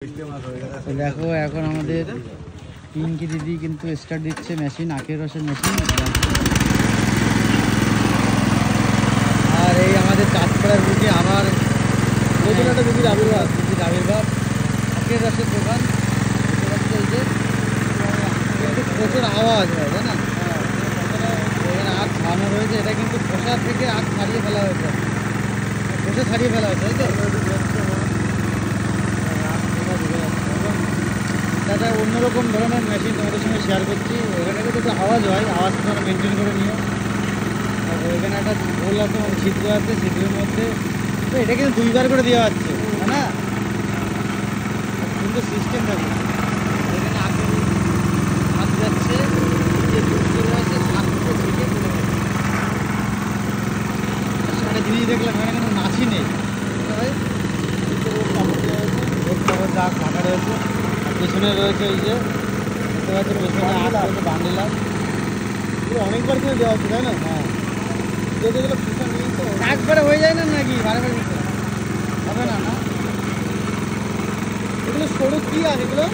দেখো এখন আমাদের পিঙ্কি দিদি কিন্তু স্টার্ট দিচ্ছে মেশিন, আখের রসের মেশিন। আর এই আমাদের চাঁদপাড়ার বুকে আবার নতুন একটা দিদির আবির্ভাব, আখের রসের দোকান। এই যে কিন্তু প্রচুর আওয়াজ হয়, তাই না? এখানে আখ ছাড়ানো রয়েছে, এটা কিন্তু খোসা থেকে আখ ছাড়িয়ে ফেলা হয়েছে, খোসা ছাড়িয়ে ফেলা হয়েছে, তাই তো? এটা অন্যরকম ধরনের মেশিন তোমাদের সঙ্গে শেয়ার করছি। এখানে কিন্তু একটু আওয়াজ হয়, আওয়াজটা তোমরা মেনটেন করে নিও। আর এখানে একটা গোল আছে, ছিদ্র আছে, ছিদ্রের মধ্যে তো এটা কিন্তু দুইবার করে দেওয়া হচ্ছে, তাই না? কিন্তু সিস্টেম থাকে এখানে হাত যাচ্ছে, যে দুধগুলো আছে হাত থেকে ছিটে পড়ে গেছে। একটা জিনিস দেখলাম এখানে কিন্তু মাছি নেই, দাগ ঢাকা রয়েছে। পেছনে রয়েছে এই যে দেখতে পাচ্ছেন, পেছনে আট রয়েছে বান্ডিল আট, অনেকবার করে দেওয়া হচ্ছে, তাই না? হ্যাঁ, যেগুলো খোসা নেই তো একবারে হয়ে যায় না নাকি? বারে বারে হবে না, না এগুলো সরু কি আর এগুলো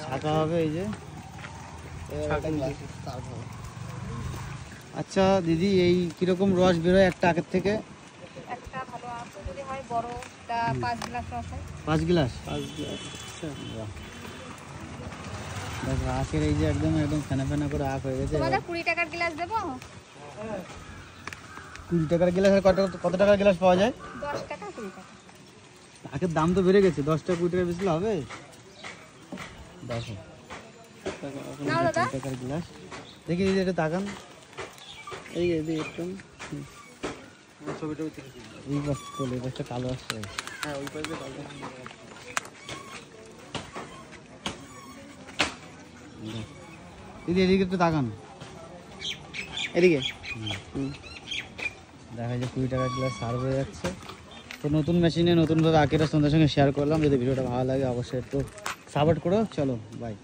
ছাকা হবে এই যে। আচ্ছা দিদি, এই কিরকম রস বেরোয় একটা আখের থেকে? একটা ভালো আখ যদি হয় বড়টা 5 গ্লাস রস হয়। 5 গ্লাস? 5 গ্লাস। দেখো আখের এই যে একদম ফেনা ফেনা করে আখ হয়ে গেছে। তোমাদের 20 টাকার গ্লাস দেবো? 20 টাকার গ্লাস? কত টাকার গ্লাস পাওয়া যায়? 10 টাকা 20 টাকা। আখের দাম তো বেড়ে গেছে, 10 টাকা 20 টাকা বেশি হবে। দেখো নাও দাদা, 20 টাকার গ্লাস দেখি দিদি, এটা তাকান এই যে একদম ছবিটা এই পাশে চলে, এই পাশটা কালো আসছে। হ্যাঁ, ওই পাশে কালো। দিদি এদিকে একটু তাকান, এদিকে দেখা যায় 20 টাকার গ্লাস সার্ভ হয়ে যাচ্ছে। তো নতুন মেশিনে নতুনভাবে আখের রস তোমাদের সঙ্গে শেয়ার করলাম। যদি ভিডিওটা ভালো লাগে অবশ্যই একটু সাপোর্ট করো। চলো বাই।